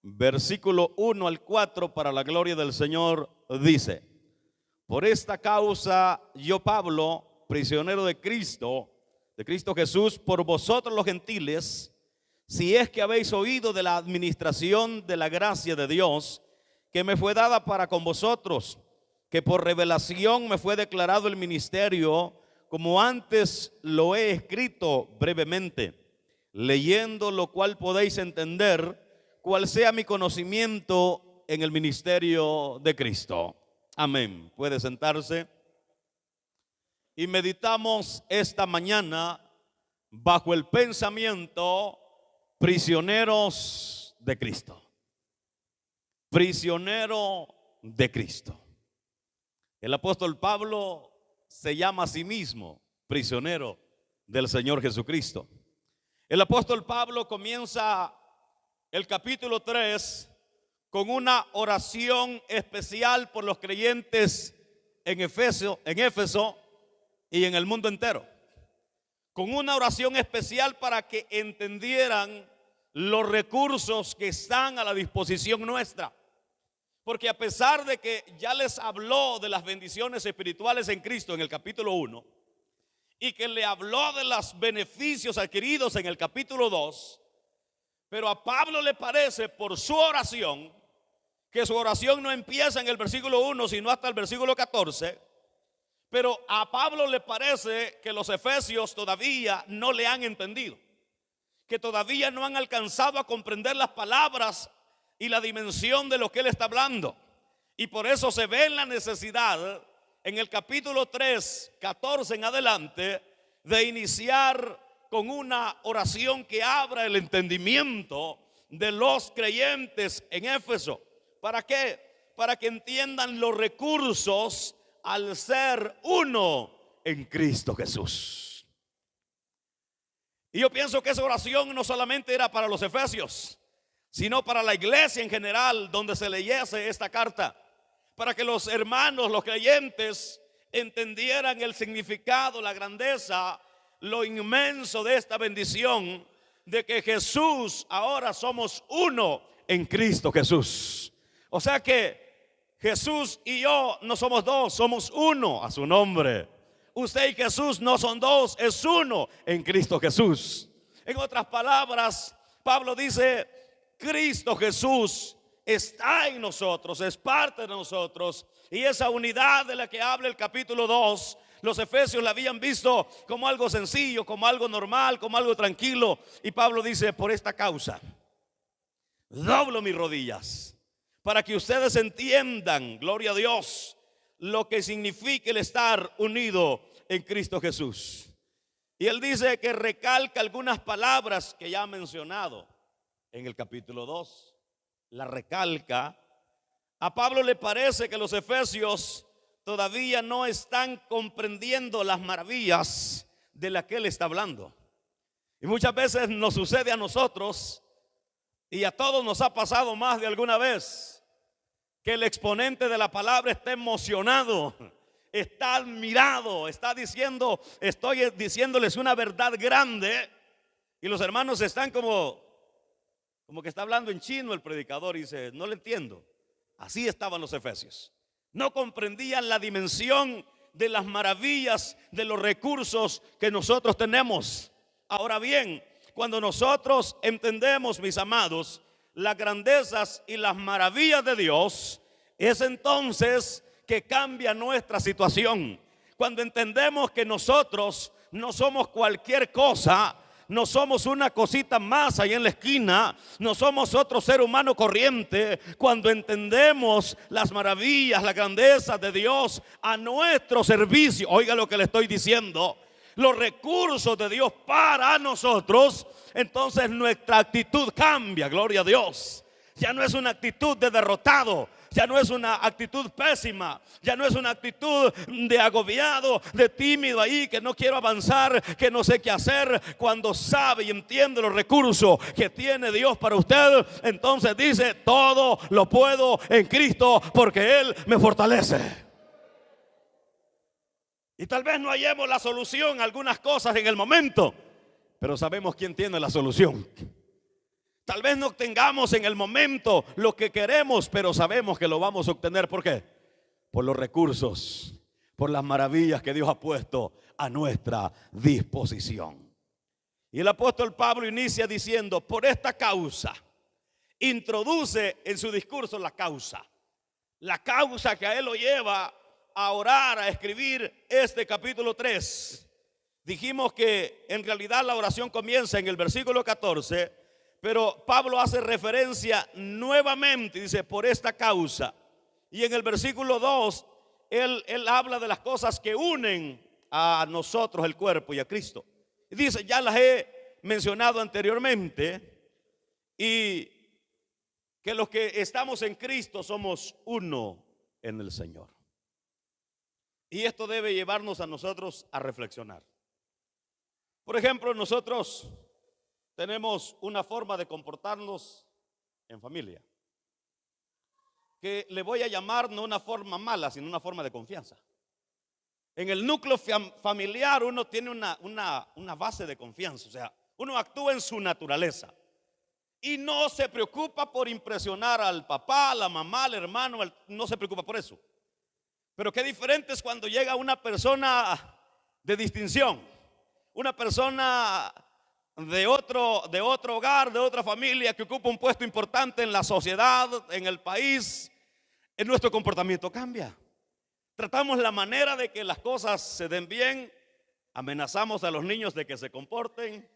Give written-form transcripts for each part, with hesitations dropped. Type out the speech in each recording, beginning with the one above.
versículo 1 al 4, para la gloria del Señor, dice: por esta causa yo, Pablo, prisionero de Cristo Jesús, por vosotros los gentiles, si es que habéis oído de la administración de la gracia de Dios, que me fue dada para con vosotros, que por revelación me fue declarado el ministerio, como antes lo he escrito brevemente, leyendo lo cual podéis entender cuál sea mi conocimiento en el ministerio de Cristo. Amén. Puede sentarse. Y meditamos esta mañana bajo el pensamiento: prisioneros de Cristo. Prisionero de Cristo. El apóstol Pablo se llama a sí mismo prisionero del Señor Jesucristo. El apóstol Pablo comienza el capítulo 3 con una oración especial por los creyentes en Éfeso y en el mundo entero. Con una oración especial para que entendieran los recursos que están a la disposición nuestra. Porque a pesar de que ya les habló de las bendiciones espirituales en Cristo en el capítulo 1, y que le habló de los beneficios adquiridos en el capítulo 2, pero a Pablo le parece, por su oración, que su oración no empieza en el versículo 1, sino hasta el versículo 14. Pero a Pablo le parece que los efesios todavía no le han entendido, que todavía no han alcanzado a comprender las palabras y la dimensión de lo que él está hablando. Y por eso se ve en la necesidad, en el capítulo 3, 14 en adelante, de iniciar con una oración que abra el entendimiento de los creyentes en Éfeso. ¿Para qué? Para que entiendan los recursos al ser uno en Cristo Jesús. Y yo pienso que esa oración no solamente era para los efesios, sino para la iglesia en general donde se leyese esta carta, para que los hermanos, los creyentes, entendieran el significado, la grandeza, lo inmenso de esta bendición, de que Jesús, ahora somos uno en Cristo Jesús. O sea que Jesús y yo no somos dos, somos uno a su nombre. Usted y Jesús no son dos, es uno en Cristo Jesús. En otras palabras, Pablo dice: Cristo Jesús está en nosotros, es parte de nosotros. Y esa unidad de la que habla el capítulo 2, los efesios la habían visto como algo sencillo, como algo normal, como algo tranquilo. Y Pablo dice: por esta causa doblo mis rodillas, para que ustedes entiendan, gloria a Dios, lo que significa el estar unido en Cristo Jesús. Y él dice que recalca algunas palabras que ya ha mencionado en el capítulo 2. La recalca. A Pablo le parece que los efesios todavía no están comprendiendo las maravillas de las que él está hablando. Y muchas veces nos sucede a nosotros, y a todos nos ha pasado más de alguna vez, que el exponente de la palabra está emocionado, está admirado, está diciendo, estoy diciéndoles una verdad grande, y los hermanos están como que está hablando en chino el predicador, y dice: no le entiendo. Así estaban los efesios. No comprendían la dimensión de las maravillas, de los recursos que nosotros tenemos. Ahora bien, cuando nosotros entendemos, mis amados, las grandezas y las maravillas de Dios, es entonces que cambia nuestra situación. Cuando entendemos que nosotros no somos cualquier cosa, no somos una cosita más ahí en la esquina, no somos otro ser humano corriente. Cuando entendemos las maravillas, la grandeza de Dios a nuestro servicio, oiga lo que le estoy diciendo, los recursos de Dios para nosotros, entonces nuestra actitud cambia, gloria a Dios. Ya no es una actitud de derrotado, ya no es una actitud pésima, ya no es una actitud de agobiado, de tímido ahí, que no quiero avanzar, que no sé qué hacer. Cuando sabe y entiende los recursos que tiene Dios para usted, entonces dice: todo lo puedo en Cristo, porque Él me fortalece. Y tal vez no hallemos la solución a algunas cosas en el momento, pero sabemos quién tiene la solución. Tal vez no obtengamos en el momento lo que queremos, pero sabemos que lo vamos a obtener. ¿Por qué? Por los recursos, por las maravillas que Dios ha puesto a nuestra disposición. Y el apóstol Pablo inicia diciendo: por esta causa. Introduce en su discurso la causa que a él lo lleva a orar, a escribir este capítulo 3. Dijimos que en realidad la oración comienza en el versículo 14, pero Pablo hace referencia nuevamente, dice: por esta causa. Y en el versículo 2, él habla de las cosas que unen a nosotros, el cuerpo, y a Cristo. Y dice: ya las he mencionado anteriormente, y que los que estamos en Cristo somos uno en el Señor. Y esto debe llevarnos a nosotros a reflexionar. Por ejemplo, nosotros tenemos una forma de comportarnos en familia, que le voy a llamar no una forma mala, sino una forma de confianza. En el núcleo familiar uno tiene una base de confianza, o sea, uno actúa en su naturaleza y no se preocupa por impresionar al papá, a la mamá, al hermano, no se preocupa por eso. Pero qué diferente es cuando llega una persona de distinción, una persona de otro hogar, de otra familia, que ocupa un puesto importante en la sociedad, en el país. En nuestro comportamiento cambia. Tratamos la manera de que las cosas se den bien, amenazamos a los niños de que se comporten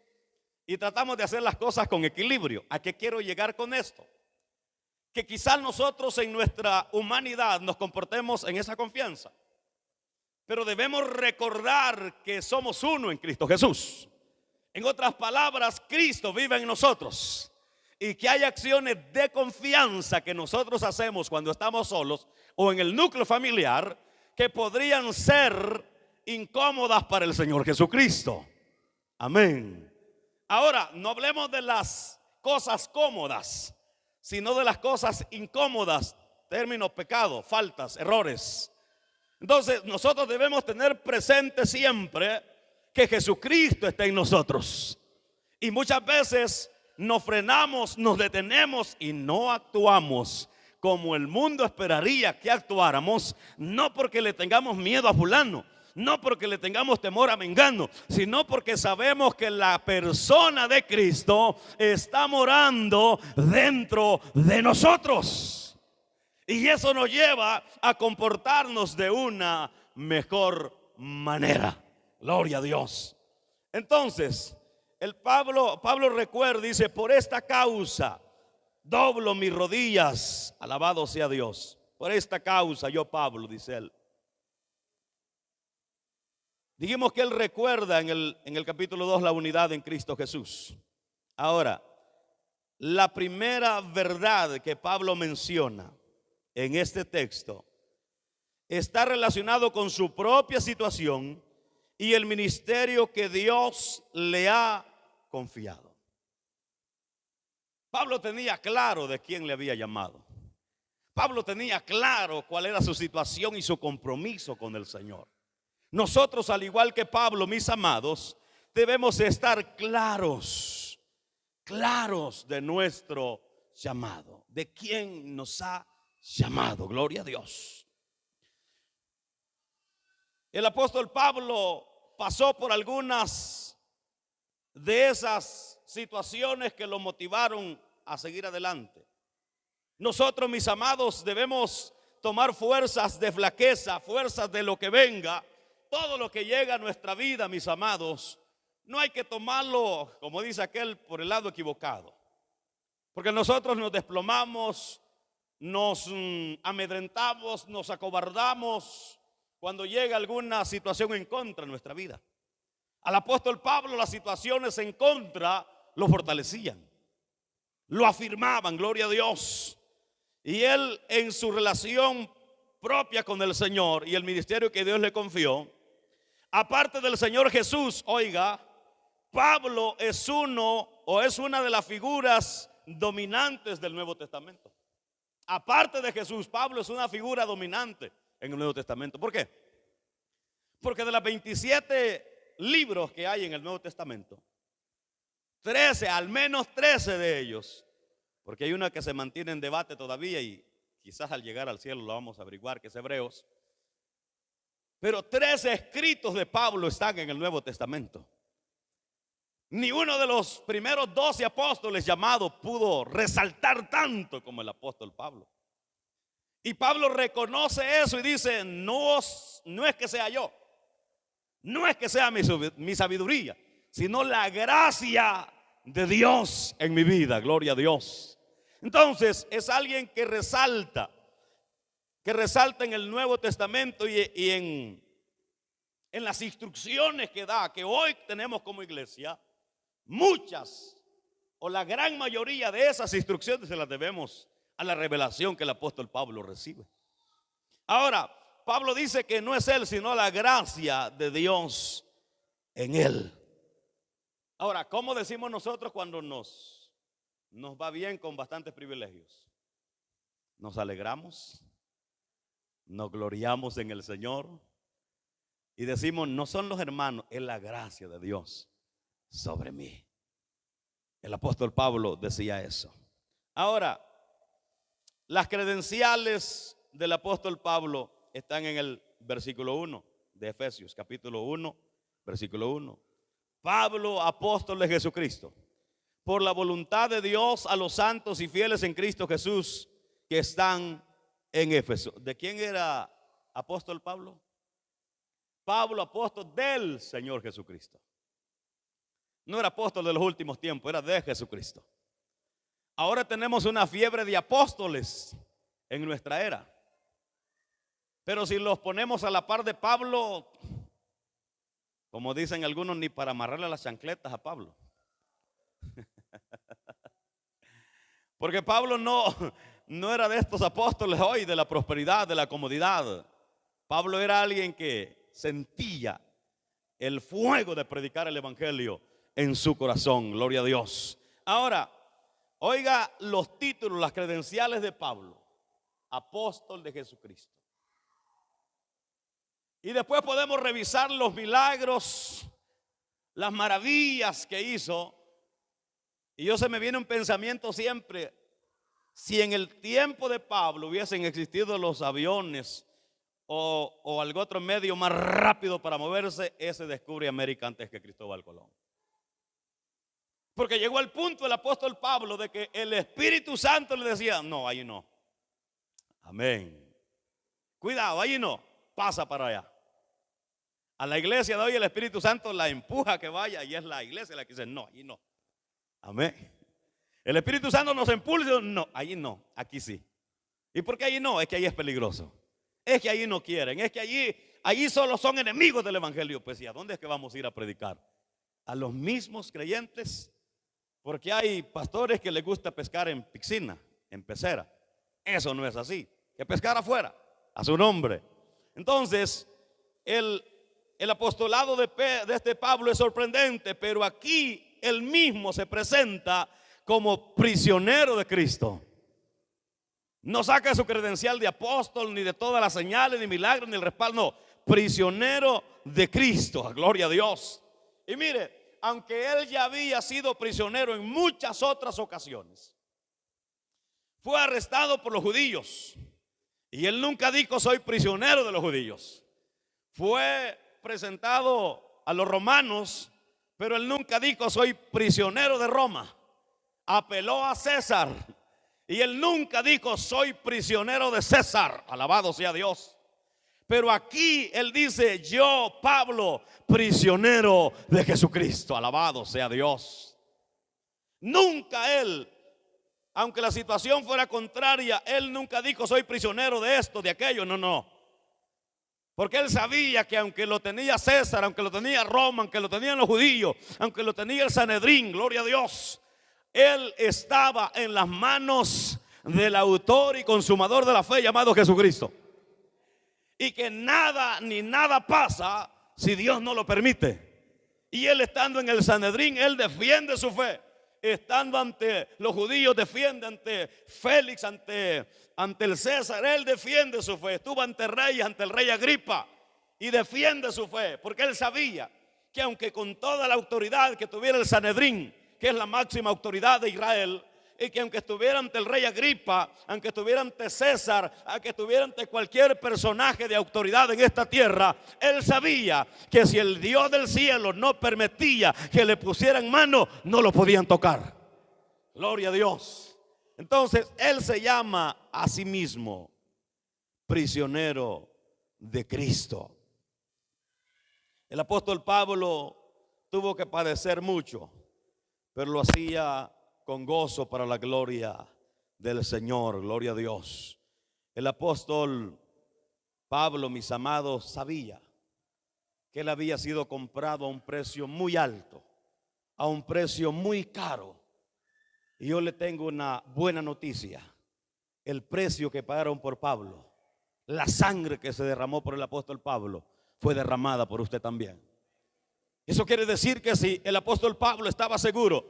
y tratamos de hacer las cosas con equilibrio. ¿A qué quiero llegar con esto? Que quizás nosotros en nuestra humanidad nos comportemos en esa confianza, pero debemos recordar que somos uno en Cristo Jesús. En otras palabras, Cristo vive en nosotros, y que hay acciones de confianza que nosotros hacemos cuando estamos solos o en el núcleo familiar que podrían ser incómodas para el Señor Jesucristo. Amén. Ahora, no hablemos de las cosas cómodas, sino de las cosas incómodas, términos: pecado, faltas, errores. Entonces nosotros debemos tener presente siempre que Jesucristo está en nosotros. Y muchas veces nos frenamos, nos detenemos y no actuamos como el mundo esperaría que actuáramos, no porque le tengamos miedo a fulano, no porque le tengamos temor a mengano, sino porque sabemos que la persona de Cristo está morando dentro de nosotros. Y eso nos lleva a comportarnos de una mejor manera. Gloria a Dios. Entonces, Pablo recuerda, dice: por esta causa doblo mis rodillas, alabado sea Dios. Por esta causa yo, Pablo, dice él. Dijimos que él recuerda en el capítulo 2 la unidad en Cristo Jesús. Ahora, la primera verdad que Pablo menciona en este texto está relacionado con su propia situación y el ministerio que Dios le ha confiado. Pablo tenía claro de quién le había llamado. Pablo tenía claro cuál era su situación y su compromiso con el Señor. Nosotros, al igual que Pablo, mis amados, debemos estar claros de nuestro llamado, de quién nos ha llamado. Gloria a Dios. El apóstol Pablo pasó por algunas de esas situaciones que lo motivaron a seguir adelante. Nosotros, mis amados, debemos tomar fuerzas de flaqueza, fuerzas de lo que venga. Todo lo que llega a nuestra vida, mis amados, no hay que tomarlo, como dice aquel, por el lado equivocado. Porque nosotros nos desplomamos, nos amedrentamos, nos acobardamos cuando llega alguna situación en contra de nuestra vida. Al apóstol Pablo las situaciones en contra lo fortalecían, lo afirmaban, gloria a Dios. Y él, en su relación propia con el Señor y el ministerio que Dios le confió, aparte del Señor Jesús, oiga, Pablo es una de las figuras dominantes del Nuevo Testamento. Aparte de Jesús, Pablo es una figura dominante en el Nuevo Testamento. ¿Por qué? Porque de las 27 libros que hay en el Nuevo Testamento, al menos 13 de ellos porque hay una que se mantiene en debate todavía y quizás al llegar al cielo lo vamos a averiguar, que es Hebreos. Pero 13 escritos de Pablo están en el Nuevo Testamento. Ni uno de los primeros 12 apóstoles llamados pudo resaltar tanto como el apóstol Pablo. Y Pablo reconoce eso y dice, no es que sea yo, no es que sea mi sabiduría, sino la gracia de Dios en mi vida, gloria a Dios. Entonces es alguien que resalta en el Nuevo Testamento y en las instrucciones que da, que hoy tenemos como iglesia. Muchas o la gran mayoría de esas instrucciones se las debemos a la revelación que el apóstol Pablo recibe. Ahora, Pablo dice que no es él, sino la gracia de Dios en él. Ahora, ¿cómo decimos nosotros cuando nos va bien con bastantes privilegios? Nos alegramos, nos gloriamos en el Señor y decimos, no son los hermanos, es la gracia de Dios sobre mí. El apóstol Pablo decía eso. Ahora, las credenciales del apóstol Pablo están en el versículo 1 de Efesios, capítulo 1, versículo 1. Pablo, apóstol de Jesucristo, por la voluntad de Dios, a los santos y fieles en Cristo Jesús que están en Éfeso. ¿De quién era apóstol Pablo? Pablo, apóstol del Señor Jesucristo. No era apóstol de los últimos tiempos, era de Jesucristo. Ahora tenemos una fiebre de apóstoles en nuestra era. Pero si los ponemos a la par de Pablo, como dicen algunos, ni para amarrarle las chancletas a Pablo. Porque Pablo no era de estos apóstoles hoy, de la prosperidad, de la comodidad. Pablo era alguien que sentía el fuego de predicar el evangelio en su corazón, gloria a Dios. Ahora, oiga los títulos, las credenciales de Pablo, apóstol de Jesucristo. Y después podemos revisar los milagros, las maravillas que hizo. Y se me viene un pensamiento siempre, si en el tiempo de Pablo hubiesen existido los aviones o algún otro medio más rápido para moverse, ese descubre América antes que Cristóbal Colón. Porque llegó al punto el apóstol Pablo de que el Espíritu Santo le decía, no, ahí no. Amén. Cuidado, ahí no, pasa para allá. A la iglesia de hoy el Espíritu Santo la empuja a que vaya y es la iglesia la que dice, no, ahí no. Amén. El Espíritu Santo nos impulsa, no, ahí no, aquí sí. ¿Y por qué ahí no? Es que ahí es peligroso. Es que ahí no quieren, es que allí solo son enemigos del evangelio. Pues ¿y a dónde es que vamos a ir a predicar? A los mismos creyentes. Porque hay pastores que les gusta pescar en piscina, en pecera. Eso no es así. Que pescar afuera, a su nombre. Entonces, el apostolado de este Pablo es sorprendente, pero aquí él mismo se presenta como prisionero de Cristo. No saca su credencial de apóstol, ni de todas las señales, ni milagros, ni el respaldo. No, prisionero de Cristo, gloria a Dios. Y mire, aunque él ya había sido prisionero en muchas otras ocasiones, fue arrestado por los judíos y él nunca dijo soy prisionero de los judíos. Fue presentado a los romanos, pero él nunca dijo soy prisionero de Roma. Apeló a César y él nunca dijo soy prisionero de César, alabado sea Dios. Pero aquí él dice, yo, Pablo, prisionero de Jesucristo, alabado sea Dios. Nunca él, aunque la situación fuera contraria, él nunca dijo, soy prisionero de esto, de aquello, no. Porque él sabía que aunque lo tenía César, aunque lo tenía Roma, aunque lo tenían los judíos, aunque lo tenía el Sanedrín, gloria a Dios, él estaba en las manos del autor y consumador de la fe llamado Jesucristo. Y que nada ni nada pasa si Dios no lo permite. Y él estando en el Sanedrín, él defiende su fe. Estando ante los judíos, defiende ante Félix, ante el César, él defiende su fe. Estuvo ante reyes, ante el rey Agripa, y defiende su fe, porque él sabía que aunque con toda la autoridad que tuviera el Sanedrín, que es la máxima autoridad de Israel, y que aunque estuviera ante el rey Agripa, aunque estuviera ante César, aunque estuviera ante cualquier personaje de autoridad en esta tierra, él sabía que si el Dios del cielo no permitía que le pusieran mano, no lo podían tocar. Gloria a Dios. Entonces él se llama a sí mismo prisionero de Cristo. El apóstol Pablo tuvo que padecer mucho, pero lo hacía con gozo para la gloria del Señor. Gloria a Dios. El apóstol Pablo, mis amados, sabía que él había sido comprado a un precio muy alto, a un precio muy caro. Y yo le tengo una buena noticia: el precio que pagaron por Pablo, la sangre que se derramó por el apóstol Pablo, fue derramada por usted también. Eso quiere decir que si el apóstol Pablo estaba seguro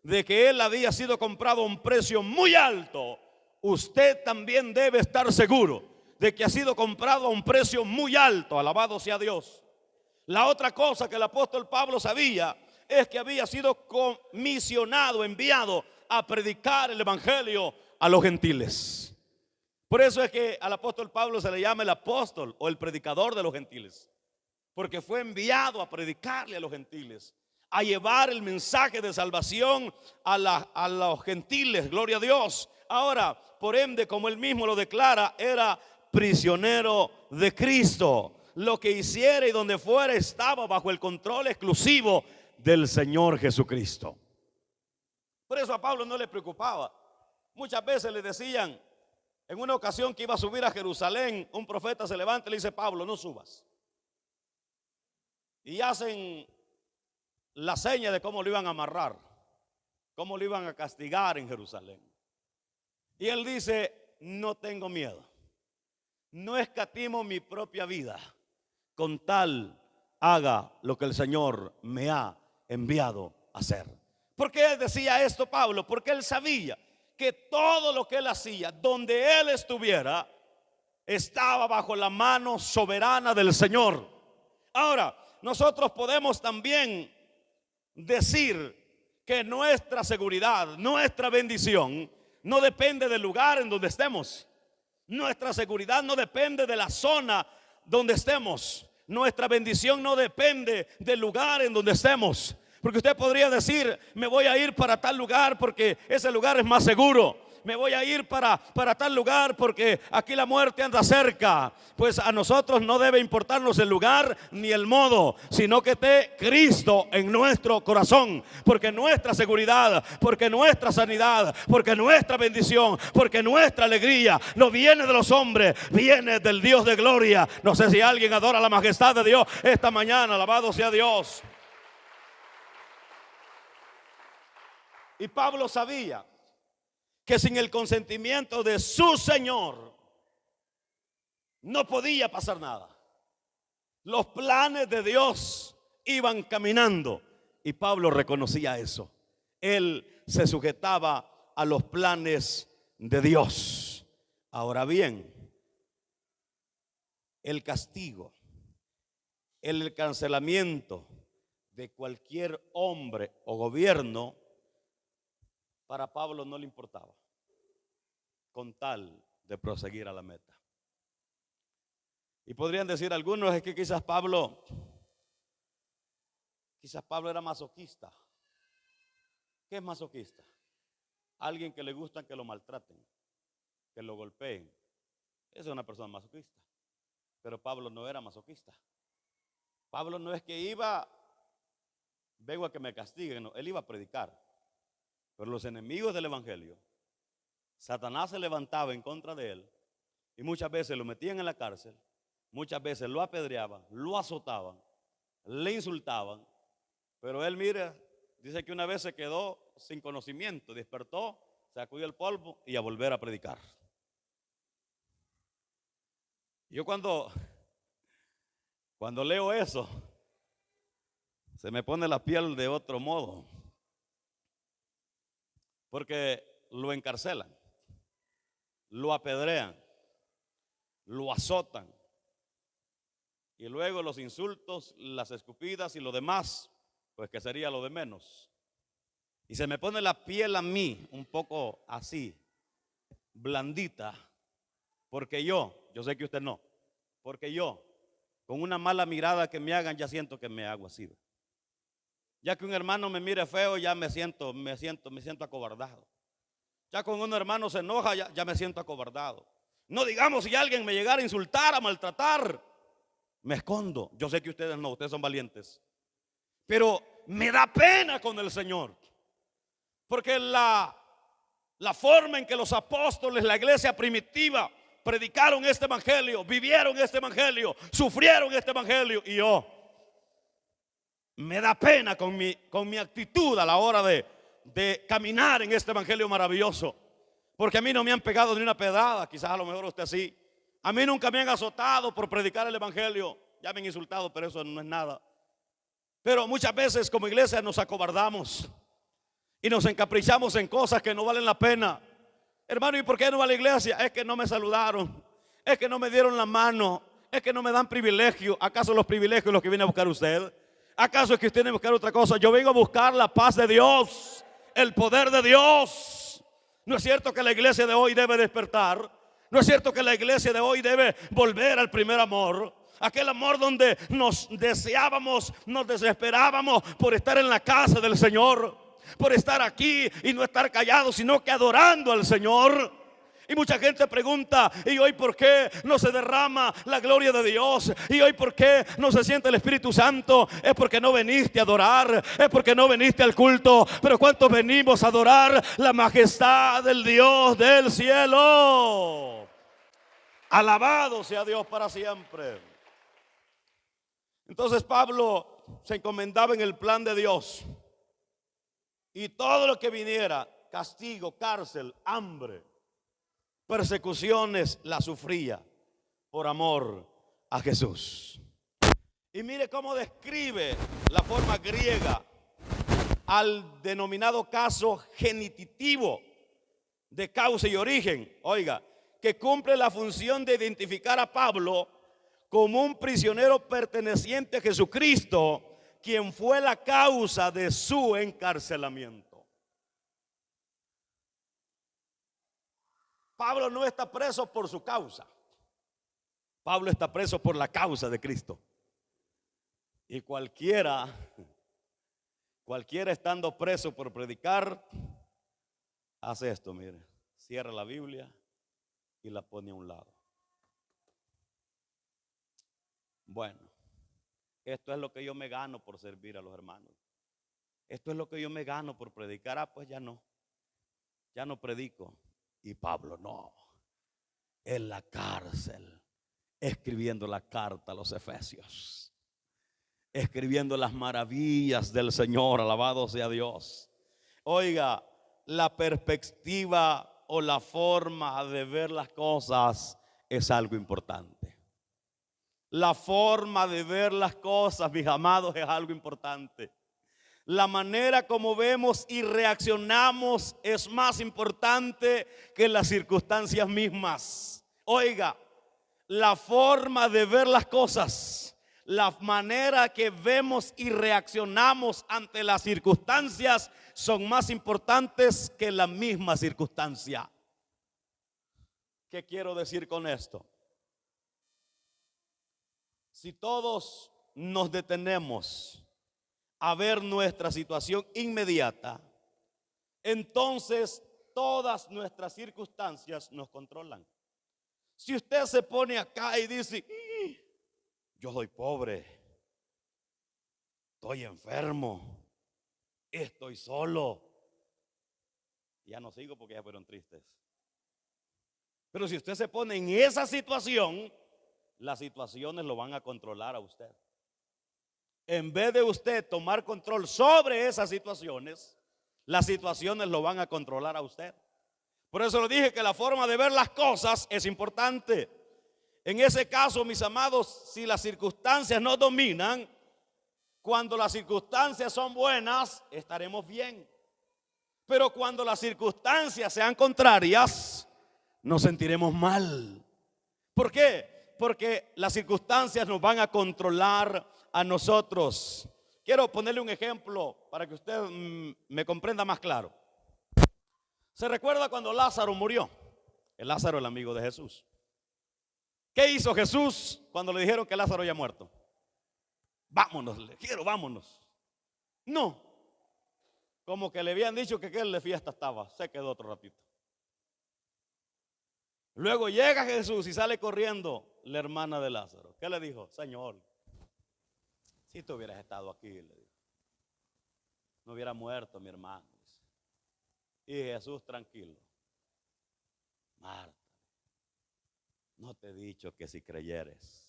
de que él había sido comprado a un precio muy alto, usted también debe estar seguro de que ha sido comprado a un precio muy alto. Alabado sea Dios. La otra cosa que el apóstol Pablo sabía es que había sido comisionado, enviado a predicar el evangelio a los gentiles. Por eso es que al apóstol Pablo se le llama el apóstol o el predicador de los gentiles, porque fue enviado a predicarle a los gentiles, a llevar el mensaje de salvación a los gentiles. Gloria a Dios. Ahora, por ende, como él mismo lo declara, era prisionero de Cristo. Lo que hiciera y donde fuera estaba bajo el control exclusivo del Señor Jesucristo. Por eso a Pablo no le preocupaba. Muchas veces le decían, en una ocasión que iba a subir a Jerusalén, un profeta se levanta y le dice: Pablo, no subas. Y hacen la seña de cómo lo iban a amarrar, cómo lo iban a castigar en Jerusalén. Y él dice: no tengo miedo, no escatimo mi propia vida, con tal haga lo que el Señor me ha enviado a hacer. ¿Por qué él decía esto, Pablo? Porque él sabía que todo lo que él hacía, donde él estuviera, estaba bajo la mano soberana del Señor. Ahora, nosotros podemos también decir que nuestra seguridad, nuestra bendición, no depende del lugar en donde estemos. Nuestra seguridad no depende de la zona donde estemos. Nuestra bendición no depende del lugar en donde estemos. Porque usted podría decir: me voy a ir para tal lugar porque ese lugar es más seguro. Me voy a ir para tal lugar porque aquí la muerte anda cerca. Pues a nosotros no debe importarnos el lugar ni el modo, sino que esté Cristo en nuestro corazón. Porque nuestra seguridad, porque nuestra sanidad, porque nuestra bendición, porque nuestra alegría no viene de los hombres, viene del Dios de gloria. No sé si alguien adora la majestad de Dios esta mañana. Alabado sea Dios. Y Pablo sabía que sin el consentimiento de su Señor no podía pasar nada. Los planes de Dios iban caminando y Pablo reconocía eso. Él se sujetaba a los planes de Dios. Ahora bien, el castigo, el cancelamiento de cualquier hombre o gobierno, para Pablo no le importaba, con tal de proseguir a la meta. Y podrían decir algunos: es que quizás Pablo era masoquista. ¿Qué es masoquista? Alguien que le gusta que lo maltraten, que lo golpeen. Esa es una persona masoquista. Pero Pablo no era masoquista. Pablo no es que vengo a que me castiguen, no, él iba a predicar. Pero los enemigos del evangelio, Satanás se levantaba en contra de él y muchas veces lo metían en la cárcel, muchas veces lo apedreaban, lo azotaban, le insultaban. Pero él, mira, dice que una vez se quedó sin conocimiento, despertó, sacudió el polvo y a volver a predicar. Yo cuando leo eso, se me pone la piel de otro modo. Porque lo encarcelan, lo apedrean, lo azotan. Y luego los insultos, las escupidas y lo demás, pues que sería lo de menos. Y se me pone la piel a mí un poco así, blandita, porque yo sé que usted no, porque yo, con una mala mirada que me hagan, ya siento que me hago así. Ya que un hermano me mire feo, ya me siento acobardado. Ya cuando un hermano se enoja, ya me siento acobardado. No digamos si alguien me llegara a insultar, a maltratar, me escondo. Yo sé que ustedes no, ustedes son valientes. Pero me da pena con el Señor. Porque la forma en que los apóstoles, la iglesia primitiva, predicaron este evangelio, vivieron este evangelio, sufrieron este evangelio, y yo me da pena con mi actitud a la hora de caminar en este evangelio maravilloso. Porque a mí no me han pegado ni una pedrada, quizás a lo mejor usted sí. A mí nunca me han azotado por predicar el evangelio. Ya me han insultado, pero eso no es nada. Pero muchas veces como iglesia nos acobardamos y nos encaprichamos en cosas que no valen la pena. Hermano, ¿y por qué no va a la iglesia? Es que no me saludaron, es que no me dieron la mano, es que no me dan privilegio. ¿Acaso los privilegios los que viene a buscar usted? ¿Acaso es que usted viene a buscar otra cosa? Yo vengo a buscar la paz de Dios, el poder de Dios. ¿No es cierto que la iglesia de hoy debe despertar? ¿No es cierto que la iglesia de hoy debe volver al primer amor? Aquel amor donde nos deseábamos, nos desesperábamos por estar en la casa del Señor, por estar aquí y no estar callados, sino que adorando al Señor. Y mucha gente pregunta: ¿y hoy por qué no se derrama la gloria de Dios? ¿Y hoy por qué no se siente el Espíritu Santo? Es porque no veniste a adorar, es porque no veniste al culto. Pero ¿cuántos venimos a adorar la majestad del Dios del cielo? Alabado sea Dios para siempre. Entonces Pablo se encomendaba en el plan de Dios, y todo lo que viniera, castigo, cárcel, hambre, persecuciones, la sufría por amor a Jesús. Y mire cómo describe la forma griega al denominado caso genititivo de causa y origen. Oiga, que cumple la función de identificar a Pablo como un prisionero perteneciente a Jesucristo, quien fue la causa de su encarcelamiento. Pablo no está preso por su causa. Pablo está preso por la causa de Cristo. Y cualquiera estando preso por predicar, hace esto, mire, cierra la Biblia y la pone a un lado. Bueno, esto es lo que yo me gano por servir a los hermanos. Esto es lo que yo me gano por predicar. Pues ya no predico. Y Pablo no, en la cárcel, escribiendo la carta a los Efesios, escribiendo las maravillas del Señor. Alabado sea Dios. Oiga, la perspectiva o la forma de ver las cosas es algo importante. La forma de ver las cosas, mis amados, es algo importante. La manera como vemos y reaccionamos es más importante que las circunstancias mismas. Oiga, la forma de ver las cosas, la manera que vemos y reaccionamos ante las circunstancias son más importantes que la misma circunstancia. ¿Qué quiero decir con esto? Si todos nos detenemos a ver nuestra situación inmediata, entonces todas nuestras circunstancias nos controlan. Si usted se pone acá y dice: yo soy pobre, estoy enfermo, estoy solo, ya no sigo porque ya fueron tristes. Pero si usted se pone en esa situación, las situaciones lo van a controlar a usted. En vez de usted tomar control sobre esas situaciones, las situaciones lo van a controlar a usted. Por eso le dije que la forma de ver las cosas es importante. En ese caso, mis amados, si las circunstancias nos dominan, cuando las circunstancias son buenas, estaremos bien. Pero cuando las circunstancias sean contrarias, nos sentiremos mal. ¿Por qué? Porque las circunstancias nos van a controlar a nosotros. quiero ponerle un ejemplo para que usted me comprenda más claro. ¿Se recuerda cuando Lázaro murió? El Lázaro, el amigo de Jesús. ¿Qué hizo Jesús cuando le dijeron que Lázaro ya muerto? Vámonos, vámonos. No, como que le habían dicho que él de fiesta estaba, se quedó otro ratito. Luego llega Jesús y sale corriendo la hermana de Lázaro. ¿Qué le dijo? Señor, si tú hubieras estado aquí, le dijo, no hubiera muerto mi hermano. Y Jesús tranquilo. Marta, no te he dicho que si creyeres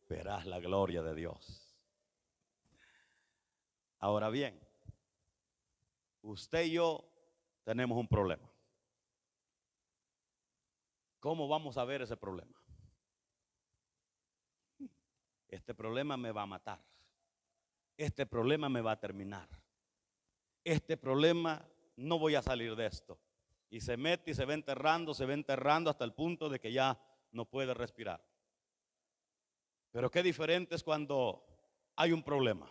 verás la gloria de Dios. Ahora bien, usted y yo tenemos un problema. ¿Cómo vamos a ver ese problema? Este problema me va a matar. Este problema me va a terminar. Este problema no voy a salir de esto. Y se mete y se va enterrando hasta el punto de que ya no puede respirar. Pero qué diferente es cuando hay un problema,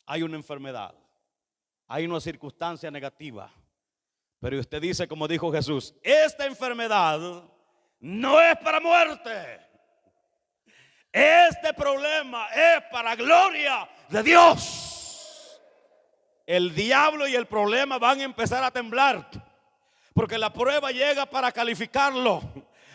hay una enfermedad, hay una circunstancia negativa. Pero usted dice, como dijo Jesús, esta enfermedad no es para muerte. Este problema es para gloria de Dios. El diablo y el problema van a empezar a temblar, porque la prueba llega para calificarlo.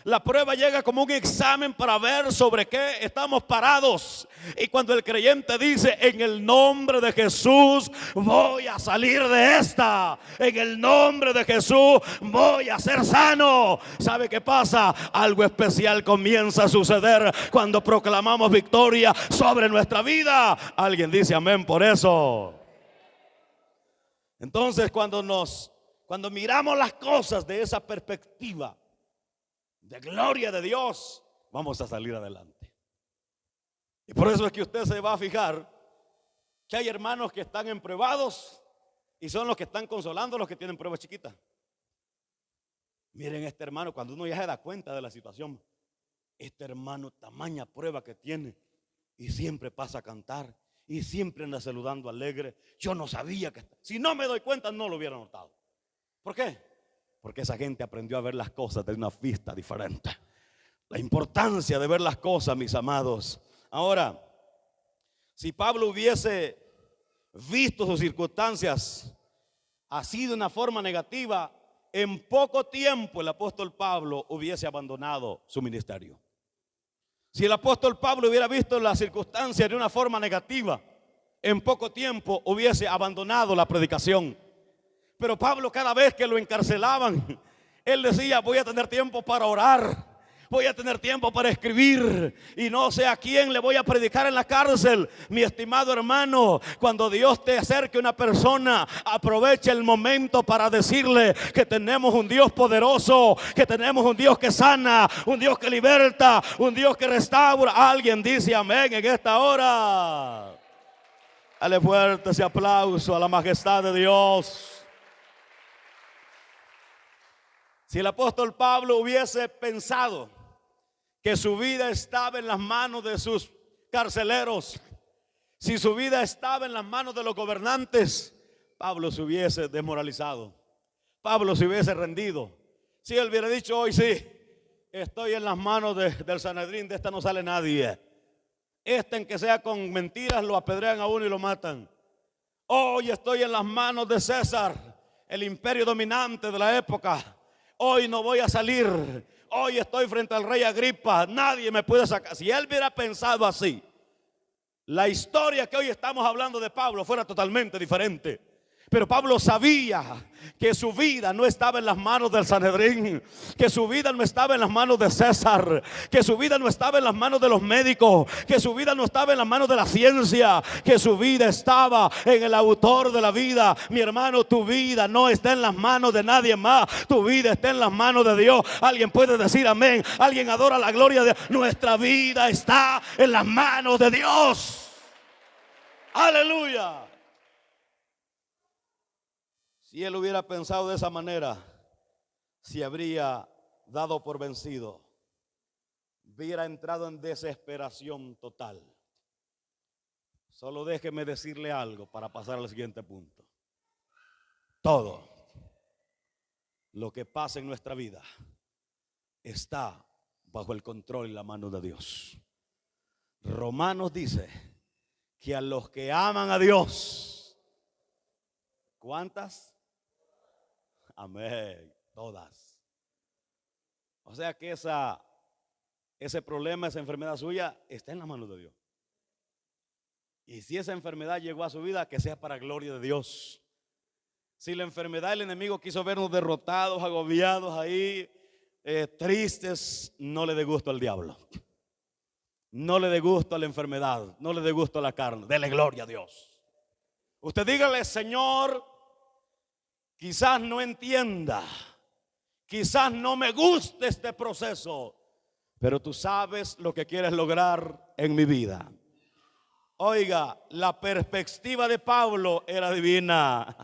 La prueba llega como un examen para ver sobre qué estamos parados. Y cuando el creyente dice, en el nombre de Jesús voy a salir de esta, en el nombre de Jesús voy a ser sano, ¿sabe qué pasa? Algo especial comienza a suceder cuando proclamamos victoria sobre nuestra vida. Alguien dice amén por eso. Entonces cuando miramos las cosas de esa perspectiva de gloria de Dios, vamos a salir adelante. Y por eso es que usted se va a fijar que hay hermanos que están empruebados y son los que están consolando a los que tienen pruebas chiquitas. Miren, este hermano, cuando uno ya se da cuenta de la situación, este hermano, tamaña prueba que tiene, y siempre pasa a cantar y siempre anda saludando alegre. Yo no sabía que, si no me doy cuenta, no lo hubiera notado. ¿Por qué? Porque esa gente aprendió a ver las cosas de una vista diferente. La importancia de ver las cosas, mis amados. Ahora, si Pablo hubiese visto sus circunstancias así de una forma negativa, en poco tiempo el apóstol Pablo hubiese abandonado su ministerio. Si el apóstol Pablo hubiera visto las circunstancias de una forma negativa, en poco tiempo hubiese abandonado la predicación. Pero Pablo, cada vez que lo encarcelaban, él decía, voy a tener tiempo para orar, voy a tener tiempo para escribir, y no sé a quién le voy a predicar en la cárcel. Mi estimado hermano, cuando Dios te acerque a una persona, aprovecha el momento para decirle que tenemos un Dios poderoso, que tenemos un Dios que sana, un Dios que liberta, un Dios que restaura. Alguien dice amén en esta hora. Dale fuerte ese aplauso a la majestad de Dios. Si el apóstol Pablo hubiese pensado que su vida estaba en las manos de sus carceleros, si su vida estaba en las manos de los gobernantes, Pablo se hubiese desmoralizado, Pablo se hubiese rendido. Si él hubiera dicho hoy, sí, estoy en las manos del Sanedrín, de esta no sale nadie, en que sea con mentiras lo apedrean a uno y lo matan. Hoy estoy en las manos de César, el imperio dominante de la época. Hoy no voy a salir. Hoy estoy frente al rey Agripa. Nadie me puede sacar. Si él hubiera pensado así, la historia que hoy estamos hablando de Pablo fuera totalmente diferente. Pero Pablo sabía que su vida no estaba en las manos del Sanedrín, que su vida no estaba en las manos de César, que su vida no estaba en las manos de los médicos, que su vida no estaba en las manos de la ciencia, que su vida estaba en el autor de la vida. Mi hermano, tu vida no está en las manos de nadie más, tu vida está en las manos de Dios. Alguien puede decir amén. Alguien adora la gloria de Dios. Nuestra vida está en las manos de Dios. Aleluya. Si él hubiera pensado de esa manera, se habría dado por vencido, hubiera entrado en desesperación total. Solo déjeme decirle algo para pasar al siguiente punto. Todo lo que pasa en nuestra vida está bajo el control y la mano de Dios. Romanos dice que a los que aman a Dios, ¿cuántas? Amén, todas. O sea que ese problema, esa enfermedad suya está en la mano de Dios. Y si esa enfermedad llegó a su vida, que sea para gloria de Dios. Si la enfermedad del enemigo quiso vernos derrotados, agobiados ahí, tristes, no le dé gusto al diablo. No le dé gusto a la enfermedad, no le dé gusto a la carne. Dele gloria a Dios. Usted dígale: Señor, quizás no entienda, quizás no me guste este proceso, pero tú sabes lo que quieres lograr en mi vida. Oiga, la perspectiva de Pablo era divina.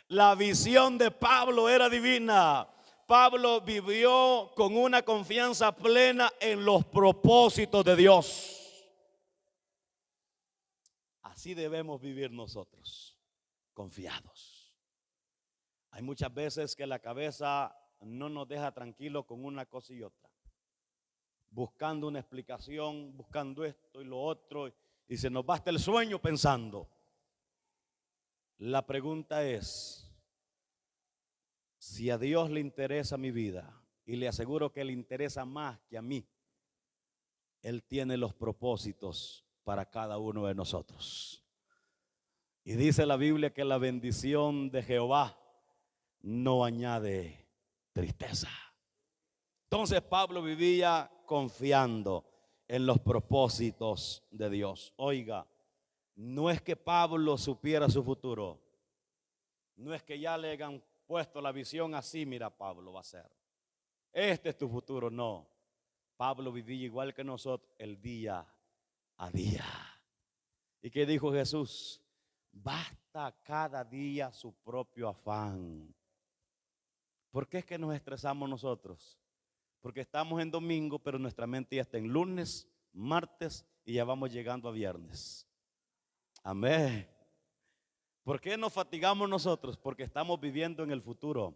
La visión de Pablo era divina. Pablo vivió con una confianza plena en los propósitos de Dios. Así debemos vivir nosotros, confiados. Hay muchas veces que la cabeza no nos deja tranquilos con una cosa y otra, buscando una explicación, buscando esto y lo otro, y se nos basta el sueño pensando. La pregunta es: si a Dios le interesa mi vida, y le aseguro que le interesa más que a mí, Él tiene los propósitos para cada uno de nosotros. Y dice la Biblia que la bendición de Jehová no añade tristeza. Entonces Pablo vivía confiando en los propósitos de Dios. Oiga, no es que Pablo supiera su futuro, no es que ya le hayan puesto la visión así: mira, Pablo va a ser, este es tu futuro. No, Pablo vivía igual que nosotros, el día a día. ¿Y qué dijo Jesús? Basta cada día su propio afán. ¿Por qué es que nos estresamos nosotros? Porque estamos en domingo, pero nuestra mente ya está en lunes, martes y ya vamos llegando a viernes. Amén. ¿Por qué nos fatigamos nosotros? Porque estamos viviendo en el futuro.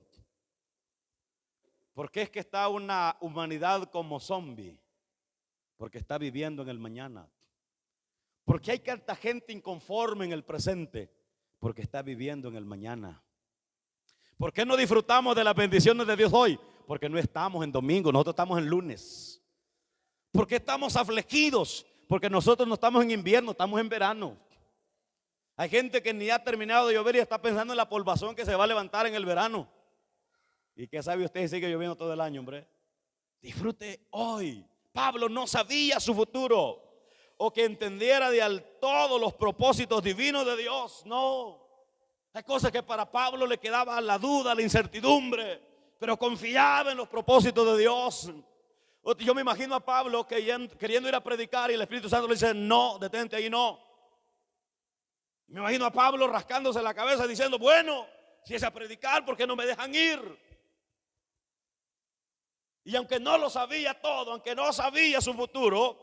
¿Por qué es que está una humanidad como zombie? Porque está viviendo en el mañana. ¿Por qué hay tanta gente inconforme en el presente? Porque está viviendo en el mañana. ¿Por qué no disfrutamos de las bendiciones de Dios hoy? Porque no estamos en domingo, nosotros estamos en lunes. ¿Por qué estamos afligidos? Porque nosotros no estamos en invierno, estamos en verano. Hay gente que ni ha terminado de llover y está pensando en la polvazón que se va a levantar en el verano. ¿Y qué sabe usted si sigue lloviendo todo el año, hombre? Disfrute hoy. Pablo no sabía su futuro, o que entendiera de todo los propósitos divinos de Dios. No. Hay cosas que para Pablo le quedaba la duda, la incertidumbre, pero confiaba en los propósitos de Dios. Yo me imagino a Pablo queriendo ir a predicar y el Espíritu Santo le dice: no, detente ahí, no. Me imagino a Pablo rascándose la cabeza diciendo: bueno, si es a predicar, ¿por qué no me dejan ir? Y aunque no lo sabía todo, aunque no sabía su futuro,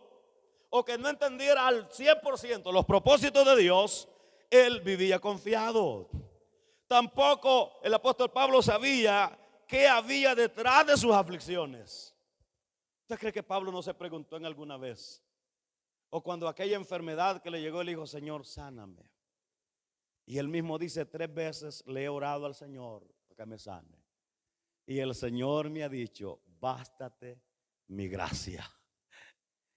o que no entendiera al 100% los propósitos de Dios, él vivía confiado. Tampoco el apóstol Pablo sabía qué había detrás de sus aflicciones. ¿Usted cree que Pablo no se preguntó en alguna vez? O cuando aquella enfermedad que le llegó, él dijo: Señor, sáname. Y él mismo dice: 3 veces le he orado al Señor para que me sane. Y el Señor me ha dicho: bástate mi gracia.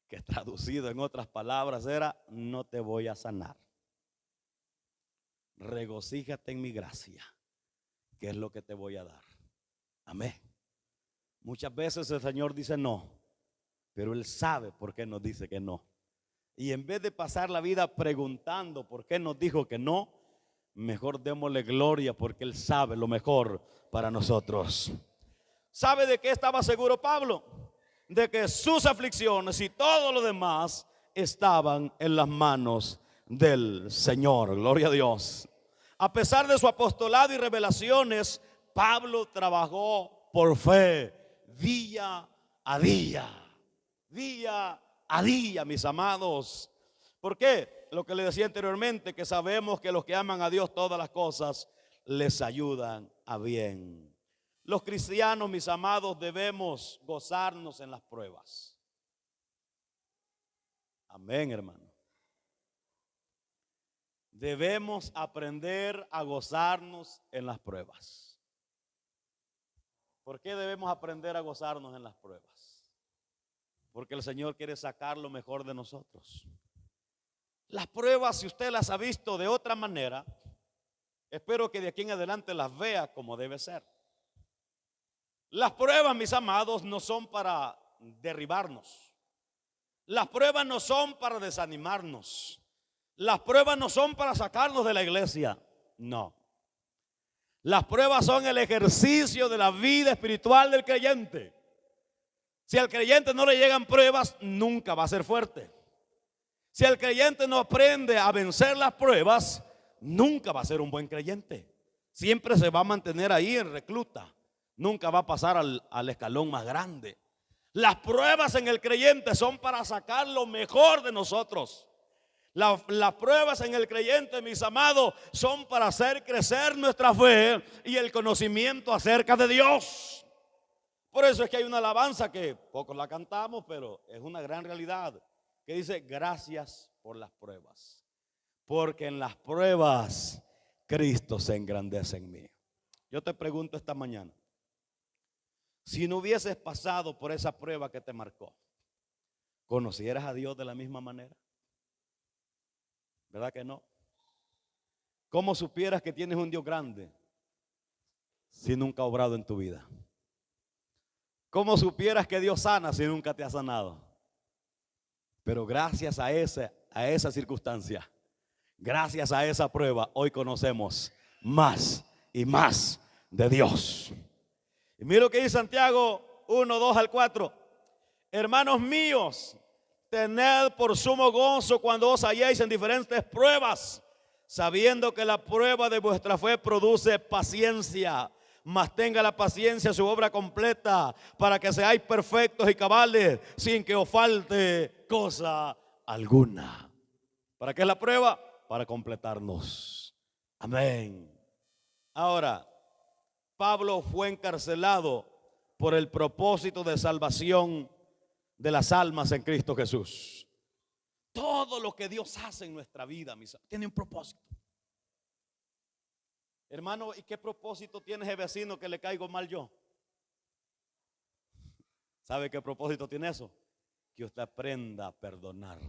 Que traducido en otras palabras era: no te voy a sanar. Regocíjate en mi gracia, que es lo que te voy a dar. Amén. Muchas veces el Señor dice no, pero Él sabe por qué nos dice que no. Y en vez de pasar la vida preguntando por qué nos dijo que no, mejor démosle gloria, porque Él sabe lo mejor para nosotros. ¿Sabe de qué estaba seguro Pablo? De que sus aflicciones y todo lo demás estaban en las manos del Señor. Gloria a Dios. A pesar de su apostolado y revelaciones, Pablo trabajó por fe día a día. Día a día, mis amados. ¿Por qué? lo que le decía anteriormente, que sabemos que los que aman a Dios todas las cosas les ayudan a bien. Los cristianos, mis amados, debemos gozarnos en las pruebas. Amén, hermano. Debemos aprender a gozarnos en las pruebas. ¿Por qué debemos aprender a gozarnos en las pruebas? Porque el Señor quiere sacar lo mejor de nosotros. Las pruebas, si usted las ha visto de otra manera, espero que de aquí en adelante las vea como debe ser. Las pruebas, mis amados, no son para derribarnos. Las pruebas no son para desanimarnos. Las pruebas no son para sacarnos de la iglesia. No. Las pruebas son el ejercicio de la vida espiritual del creyente. Si al creyente no le llegan pruebas, nunca va a ser fuerte. Si el creyente no aprende a vencer las pruebas, nunca va a ser un buen creyente. Siempre se va a mantener ahí en recluta. Nunca va a pasar al escalón más grande. Las pruebas en el creyente son para sacar lo mejor de nosotros. Las pruebas en el creyente, mis amados, son para hacer crecer nuestra fe y el conocimiento acerca de Dios. Por eso es que hay una alabanza que pocos la cantamos, pero es una gran realidad, que dice: gracias por las pruebas, porque en las pruebas Cristo se engrandece en mí. Yo te pregunto esta mañana, si no hubieses pasado por esa prueba que te marcó, ¿conocieras a Dios de la misma manera? ¿Verdad que no? ¿Cómo supieras que tienes un Dios grande si nunca ha obrado en tu vida? ¿Cómo supieras que Dios sana si nunca te ha sanado? Pero gracias a esa circunstancia, gracias a esa prueba, hoy conocemos más y más de Dios. Y mira lo que dice Santiago 1, 2 al 4. Hermanos míos, tened por sumo gozo cuando os halléis en diferentes pruebas, sabiendo que la prueba de vuestra fe produce paciencia. Mas tenga la paciencia su obra completa, para que seáis perfectos y cabales, sin que os falte cosa alguna. ¿Para qué es la prueba? Para completarnos. Amén. Ahora, Pablo fue encarcelado por el propósito de salvación de las almas en Cristo Jesús. Todo lo que Dios hace en nuestra vida, tiene un propósito. Hermano, ¿y qué propósito tiene ese vecino que le caigo mal yo? ¿Sabe qué propósito tiene eso? Que usted aprenda a perdonar.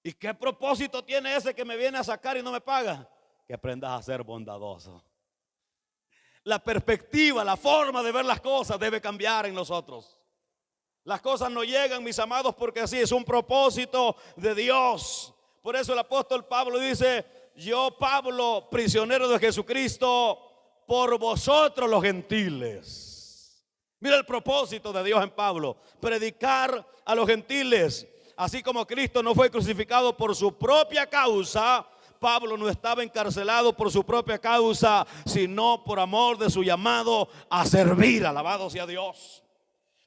¿Y qué propósito tiene ese que me viene a sacar y no me paga? Que aprendas a ser bondadoso. La perspectiva, la forma de ver las cosas debe cambiar en nosotros. Las cosas no llegan, mis amados, porque así es un propósito de Dios. Por eso el apóstol Pablo dice: yo, Pablo, prisionero de Jesucristo, por vosotros los gentiles. Mira el propósito de Dios en Pablo: predicar a los gentiles. Así como Cristo no fue crucificado por su propia causa, Pablo no estaba encarcelado por su propia causa, sino por amor de su llamado a servir. Alabado sea Dios.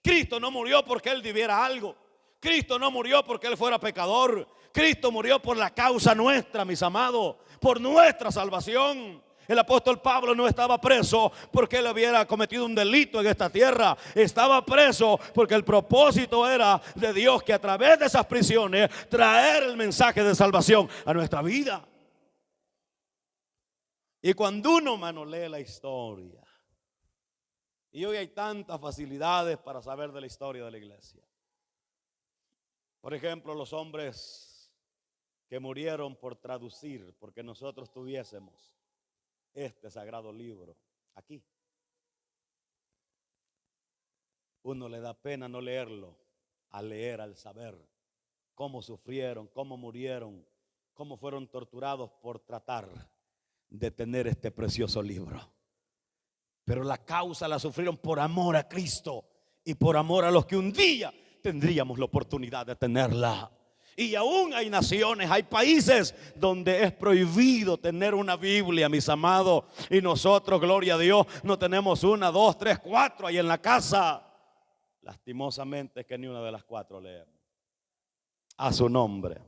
Cristo no murió porque él debiera algo. Cristo no murió porque él fuera pecador. Cristo murió por la causa nuestra, mis amados, por nuestra salvación. El apóstol Pablo no estaba preso porque él hubiera cometido un delito en esta tierra. Estaba preso porque el propósito era de Dios, que a través de esas prisiones traer el mensaje de salvación a nuestra vida. Y cuando uno, hermano, lee la historia, y hoy hay tantas facilidades para saber de la historia de la iglesia. Por ejemplo, los hombres que murieron por traducir, porque nosotros tuviésemos este sagrado libro aquí. Uno le da pena no leerlo, al leer, al saber cómo sufrieron, cómo murieron, cómo fueron torturados por tratar de tener este precioso libro. Pero la causa la sufrieron por amor a Cristo y por amor a los que un día tendríamos la oportunidad de tenerla. Y aún hay naciones, hay países donde es prohibido tener una Biblia, mis amados. Y nosotros, gloria a Dios, no tenemos 1, 2, 3, 4 ahí en la casa. Lastimosamente es que ni una de las 4 leemos. A su nombre.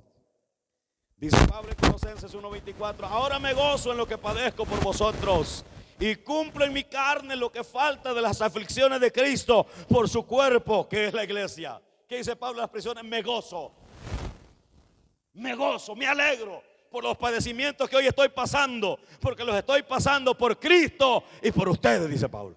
Dice Pablo en Colosenses 1:24, ahora me gozo en lo que padezco por vosotros y cumplo en mi carne lo que falta de las aflicciones de Cristo por su cuerpo, que es la iglesia. ¿Qué dice Pablo en las prisiones? Me gozo, me alegro por los padecimientos que hoy estoy pasando, porque los estoy pasando por Cristo y por ustedes, dice Pablo.